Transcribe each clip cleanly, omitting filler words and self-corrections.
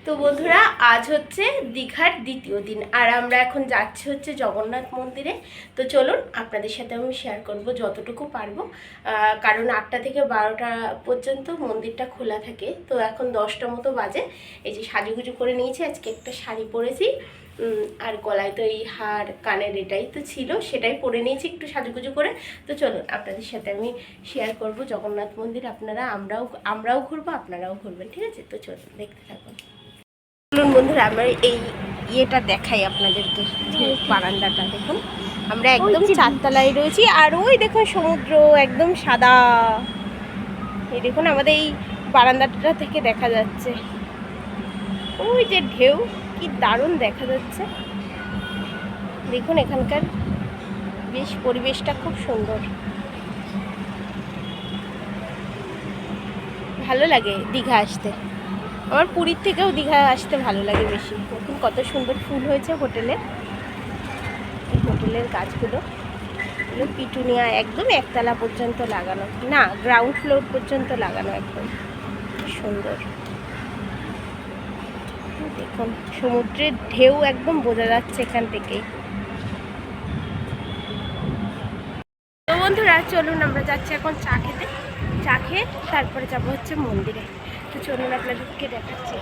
তো বন্ধুরা আজ হচ্ছে দীঘার দ্বিতীয় দিন আর আমরা এখন যাচ্ছি হচ্ছে জগন্নাথ মন্দিরে। তো চলুন আপনাদের সাথে আমি শেয়ার করব যতটুকু পারবো, কারণ 8টা থেকে 12টা পর্যন্ত মন্দিরটা খোলা থাকে। তো এখন 10টা মতো বাজে। এই যে সাজুগুজু করে নিয়েছি, আজকে একটা শাড়ি পরেছি আর গলায় তো এই হার কানের এটাই তো ছিল, সেটাই পরে নিয়েছি একটু সাজুগুজু করে। তো চলুন আপনাদের সাথে আমি শেয়ার করব জগন্নাথ মন্দির। আমরাও ঘুরবো, আপনারাও ঘুরবেন, ঠিক আছে? তো চলুন দেখতে থাকুন। চলুন বন্ধুরা আমরা এই ইয়েটা দেখাই আপনাদেরকে, বারান্দাটা দেখুন। আমরা একদম 4তলায় রয়েছি আর ওই দেখুন সমুদ্র একদম সাদা। এই দেখুন আমাদের এই বারান্দাটা থেকে দেখা যাচ্ছে ওই যে ঢেউ, কি দারুণ দেখা যাচ্ছে। দেখুন এখানকার বেশ পরিবেশটা খুব সুন্দর, ভালো লাগে দীঘা আসতে। আমার পুরীর থেকেও দীঘা আসতে ভালো লাগে বেশি। দেখুন কত সুন্দর ফুল হয়েছে হোটেলের গাছগুলো। এগুলো পিটুনিয়া, একদম 1তলা পর্যন্ত লাগানো, না গ্রাউন্ড ফ্লোর পর্যন্ত লাগানো, একদম সুন্দর। দেখুন সমুদ্রের ঢেউ একদম বোঝা যাচ্ছে এখান থেকেই। তো বন্ধুরা চলুন আমরা যাচ্ছি এখন চা খেয়ে তারপরে যাবো হচ্ছে মন্দিরে। তো চলুন আপনাদেরকে দেখাচ্ছি।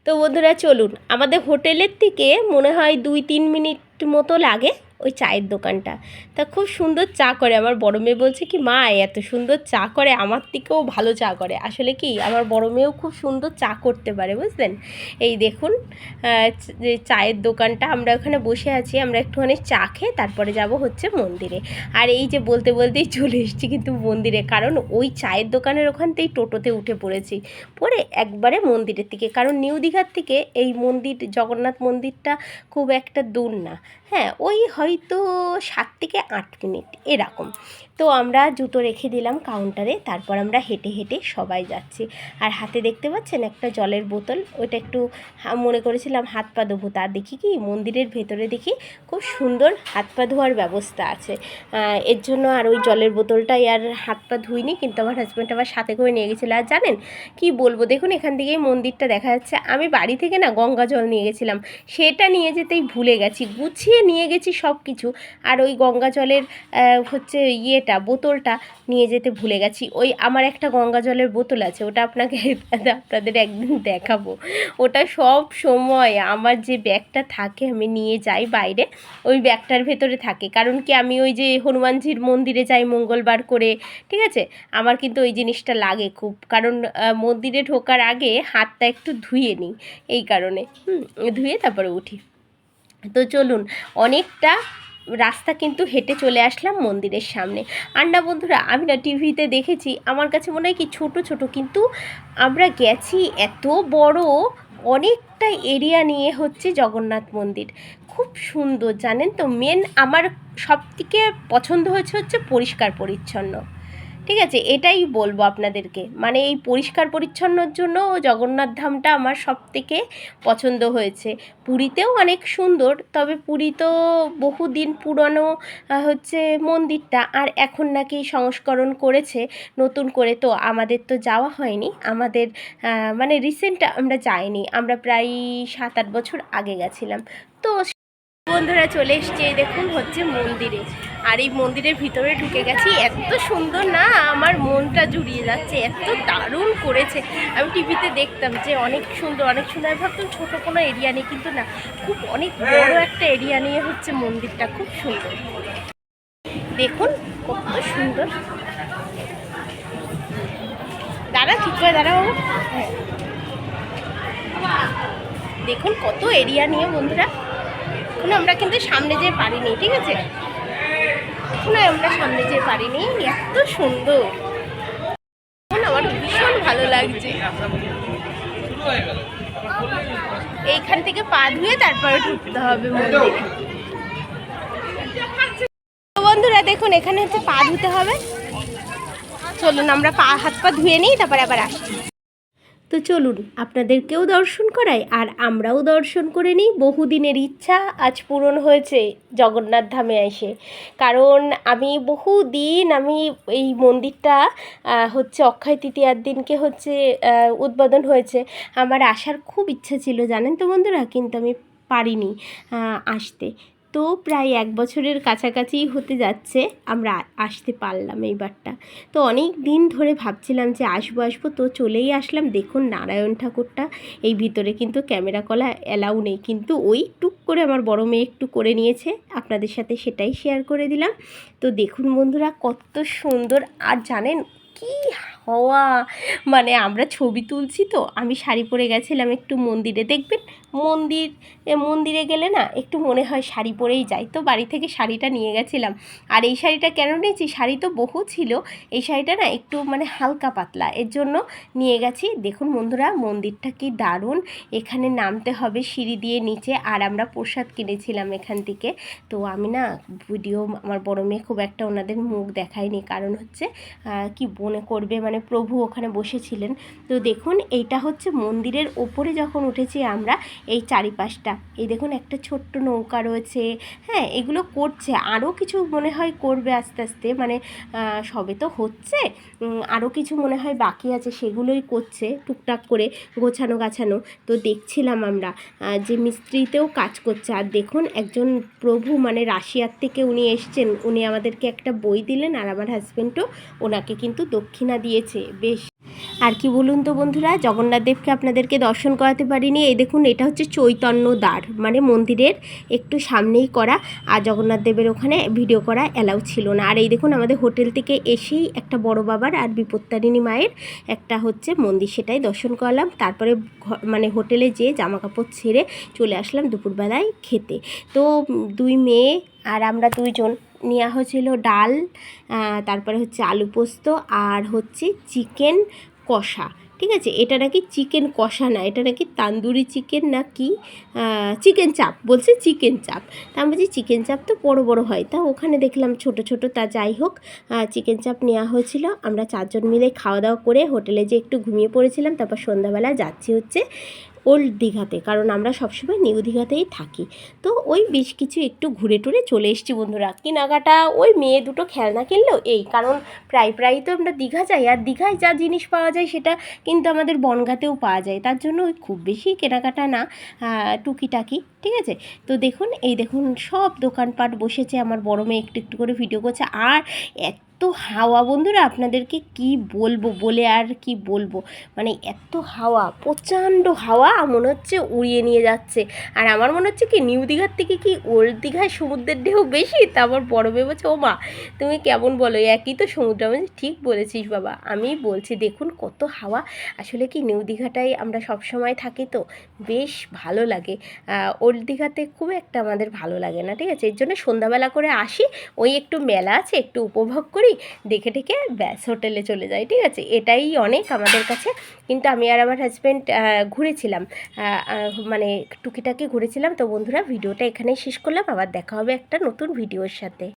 তো বন্ধুরা চলুন, আমাদের হোটেলের থেকে মনে হয় 2-3 মিনিট মতো লাগে ওই চায়ের দোকানটা। তা খুব সুন্দর চা করে। আমার বড় মেয়ে বলছে কি, মা এত সুন্দর চা করে, আমার থেকেও ভালো চা করে। আসলে কি আমার বড় মেয়েও খুব সুন্দর চা করতে পারে, বুঝলেন। এই দেখুন যে চায়ের দোকানটা, আমরা ওখানে বসে আছি। আমরা একটুখানি চা খেয়ে তারপরে যাব হচ্ছে মন্দিরে। আর এই যে বলতেই চলে এসেছি কিন্তু মন্দিরে, কারণ ওই চায়ের দোকানের ওখানতেই টোটোতে উঠে পড়ে একবারে মন্দিরের দিকে। কারণ নিউ দীঘার থেকে এই মন্দির, জগন্নাথ মন্দিরটা খুব একটা দূর না, হ্যাঁ ওই হয়তো 7 থেকে 8 মিনিট এরকম। তো আমরা জুতো রেখে দিলাম কাউন্টারে, তারপর আমরা হেঁটে সবাই যাচ্ছি। আর হাতে দেখতে পাচ্ছেন একটা জলের বোতল, ওইটা একটু মনে করেছিলাম হাত পা ধোবো। তার দেখি কি মন্দিরের ভেতরে দেখি খুব সুন্দর হাত পা ধোয়ার ব্যবস্থা আছে। এর জন্য আর ওই জলের বোতলটাই আর হাত পা ধুইনি, কিন্তু আমার হাজব্যান্ড আবার সাথে করে নিয়ে গেছিলো। আর জানেন কি বলবো, দেখুন এখান থেকেই মন্দিরটা দেখা যাচ্ছে। আমি বাড়ি থেকে না গঙ্গা জল নিয়ে গেছিলাম, সেটা নিয়ে যেতেই ভুলে গেছি। গুছিয়ে নিয়ে গেছি সব কিছু, আর ওই গঙ্গা জলের হচ্ছে বোতলটা নিয়ে যেতে ভুলে গেছি। ওই আমার একটা গঙ্গা জলের বোতল আছে, ওটা আপনাদের একদিন দেখাবো। ওটা সব সময় আমার যে ব্যাগটা থাকে আমি নিয়ে যাই বাইরে, ওই ব্যাগটার ভেতরে থাকে। কারণ কি আমি ওই যে হনুমানজির মন্দিরে যাই মঙ্গলবার করে, ঠিক আছে, আমার কিন্তু ওই জিনিসটা লাগে খুব। কারণ মন্দিরে ঢোকার আগে হাতটা একটু ধুয়ে নিই, এই কারণে ধুয়ে তারপরে উঠি। তো চলুন, অনেকটা রাস্তা কিন্তু হেঁটে চলে আসলাম মন্দিরের সামনে। আর না বন্ধুরা, আমি না টিভিতে দেখেছি, আমার কাছে মনে হয় কি ছোট, কিন্তু আমরা গেছি এত বড়, অনেকটা এরিয়া নিয়ে হচ্ছে জগন্নাথ মন্দির। খুব সুন্দর জানেন তো। মেন আমার সবথেকে পছন্দ হচ্ছে পরিষ্কার পরিচ্ছন্ন, ঠিক আছে, এটাই বলবো আপনাদেরকে। মানে এই পরিষ্কার পরিচ্ছন্নর জন্য জগন্নাথ ধামটা আমার সবথেকে পছন্দ হয়েছে। পুরীতেও অনেক সুন্দর, তবে পুরী তো বহুদিন পুরনো হচ্ছে মন্দিরটা, আর এখন নাকি সংস্করণ করেছে নতুন করে। তো আমাদের তো যাওয়া হয়নি, আমাদের মানে রিসেন্ট আমরা যাইনি, আমরা প্রায় 7-8 বছর আগে গেছিলাম। তো বন্ধুরা চলে এসছে, দেখুন হচ্ছে মন্দিরে। আর এই মন্দিরের ভিতরে ঢুকে গেছি, এত সুন্দর না, আমার মনটা জুড়িয়ে যাচ্ছে, এত দারুণ করেছে। আমি টিভিতে দেখতাম যে অনেক সুন্দর আমি ভাবতাম ছোটো কোনো এরিয়া নেই, কিন্তু না, খুব অনেক বড় একটা এরিয়া নিয়ে হচ্ছে মন্দিরটা, খুব সুন্দর। দেখুন কত সুন্দর। ঠিক করে দাঁড়াও। দেখুন কত এরিয়া নিয়ে বন্ধুরা। এখন আমরা কিন্তু সামনে যেয়ে পারিনি, ঠিক আছে, এখন আমরা সামনে যেয়ে পারিনি। এত সুন্দর, আমার ভীষণ ভালো লাগছে। এইখান থেকে পা ধুয়ে তারপরে ঢুকতে হবে মন্দিরে। বন্ধুরা দেখুন এখানে হচ্ছে পা ধুতে হবে। চলুন আমরা হাত পা ধুয়ে নিই, তারপরে আবার আসি। তো চলুন আপনাদেরকেও দর্শন করাই আর আমরাও দর্শন করে নিই। বহুদিনের ইচ্ছা আজ পূরণ হয়েছে জগন্নাথ ধামে এসে, কারণ আমি এই মন্দিরটা হচ্ছে অক্ষয় তৃতীয়ার দিনকে হচ্ছে উদ্বোধন হয়েছে। আমার আসার খুব ইচ্ছা ছিল জানেন তো বন্ধুরা, কিন্তু আমি পারিনি আসতে। তো প্রায় 1 বছরের কাছাকাছি হতে যাচ্ছে আমরা আসতে পারলাম এইবারটা। তো অনেক দিন ধরে ভাবছিলাম যে আসবো, তো চলেই আসলাম। দেখুন নারায়ণ ঠাকুরটা, এই ভিতরে কিন্তু ক্যামেরা করা অ্যালাউ নেই, কিন্তু ওই টুক করে আমার বড় মেয়ে একটু করে নিয়েছে, আপনাদের সাথে সেটাই শেয়ার করে দিলাম। তো দেখুন বন্ধুরা কত সুন্দর। আর জানেন কি হাওয়া, মানে আমরা ছবি তুলছি তো, আমি শাড়ি পরে গেছিলাম একটু মন্দিরে, দেখবেন মন্দিরে গেলে না একটু মনে হয় শাড়ি পরেই যাই, তো বাড়ি থেকে শাড়িটা নিয়ে গেছিলাম। আর এই শাড়িটা কেন নিয়েছি, শাড়ি তো বহু ছিল, এই শাড়িটা না একটু মানে হালকা পাতলা, এর জন্য নিয়ে গেছি। দেখুন বন্ধুরা মন্দিরটা কি দারুণ। এখানে নামতে হবে সিঁড়ি দিয়ে নিচে, আর আমরা প্রসাদ কিনেছিলাম এখান থেকে। তো আমি না ভিডিও, আমার বড় মেয়ে খুব একটা ওনাদের মুখ দেখায়নি, কারণ হচ্ছে কি মনে করবে, মানে প্রভু ওখানে বসেছিলেন। তো দেখুন এইটা হচ্ছে মন্দিরের ওপরে যখন উঠেছি আমরা, এই চারিপাশটা এই দেখুন একটা ছোট্ট নৌকা রয়েছে। হ্যাঁ, এগুলো করছে, আরও কিছু মনে হয় করবে আস্তে আস্তে, মানে সবে তো হচ্ছে, আরও কিছু মনে হয় বাকি আছে, সেগুলোই করছে টুকটাক করে গোছানো গাছানো। তো দেখছিলাম আমরা যে মিস্ত্রিতেও কাজ করছে। আর দেখুন একজন প্রভু, মানে রাশিয়ার থেকে উনি এসছেন, উনি আমাদেরকে একটা বই দিলেন, আর আমার হাজব্যান্ডও ওনাকে কিন্তু দক্ষিণা দিয়েছে। বেশ আর কি বলুন তো বন্ধুরা, জগন্নাথ দেবকে আপনাদেরকে দর্শন করাতে পারিনি। এই দেখুন এটা হচ্ছে চৈতন্য দ্বার, মানে মন্দিরের একটু সামনেই করা, আর জগন্নাথ দেবের ওখানে ভিডিও করা অ্যালাউ ছিল না। আর এই দেখুন আমাদের হোটেল থেকে এসেই একটা বড় বাবার আর বিপত্তারিণী মায়ের একটা হচ্ছে মন্দির, সেটাই দর্শন করলাম। তারপরে মানে হোটেলে যেয়ে জামা কাপড় ছেড়ে চলে আসলাম দুপুরবেলায় খেতে। তো 2 মেয়ে আর আমরা 2 জন নেওয়া হয়েছিল ডাল, তারপরে হচ্ছে আলু পোস্ত, আর হচ্ছে চিকেন কষা। ঠিক আছে, এটা নাকি চিকেন কষা না, এটা নাকি তান্দুরি চিকেন না কি, চিকেন চাপ বলছে, চিকেন চাপ। তা আমি বলছি চিকেন চাপ তো বড় বড় হয়, তা ওখানে দেখলাম ছোট ছোট, তা যাই হোক চিকেন চাপ নেওয়া হয়েছিল। আমরা 4 জন মিলে খাওয়া দাওয়া করে হোটেলে যে একটু ঘুমিয়ে পড়েছিলাম। তারপর সন্ধ্যাবেলা যাচ্ছি হচ্ছে ওল্ড দীঘাতে, কারণ আমরা সবসময় নিউ দীঘাতেই থাকি। তো ওই বেশ কিছু একটু ঘুরে টুরে চলে এসেছি বন্ধুরা। কেনাকাটা ওই মেয়ে দুটো খেলনা কিনলো, এই কারণ প্রায় তো আমরা দীঘা যাই, আর দীঘায় যা জিনিস পাওয়া যায় সেটা কিন্তু আমাদের বনগাঁতেও পাওয়া যায়, তার জন্য ওই খুব বেশি কেনাকাটা না, টুকিটাকি। ঠিক আছে, তো দেখুন এই দেখুন সব দোকানপাট বসেছে, আমার বড় মেয়ে একটু একটু করে ভিডিও করছে। আর এত হাওয়া বন্ধুরা, আপনাদেরকে কি বলবো, বলে আর কি বলবো, মানে এত হাওয়া, প্রচণ্ড হাওয়া, মনে হচ্ছে উড়িয়ে নিয়ে যাচ্ছে। আর আমার মনে হচ্ছে কি নিউ দীঘার থেকে কি ওল্ড দীঘায় সমুদ্রের ঢেউ বেশি। তা আমার বড় মেয়ে বলছে, ও মা তুমি কেমন বলো, একই তো সমুদ্র। আমি ঠিক বলেছিস বাবা, আমি বলছি দেখুন কত হাওয়া। আসলে কি নিউ দীঘাটাই আমরা সব সময় থাকি, তো বেশ ভালো লাগে। ওল্ড দীঘাতে খুব একটা আমাদের ভালো লাগে না। ঠিক আছে, এর জন্য সন্ধ্যাবেলা করে আসি, ওই একটু মেলা আছে একটু উপভোগ করি, দেখে ঠেকে ব্যাস হোটেলে চলে যাই। ঠিক আছে, এটাই অনেক আমাদের কাছে। কিন্তু আমি আর আমার হাজব্যান্ড ঘুরেছিলাম, মানে টুকিটাকি ঘুরেছিলাম। তো বন্ধুরা ভিডিওটা এখানেই শেষ করলাম, আবার দেখা হবে একটা নতুন ভিডিওর সাথে।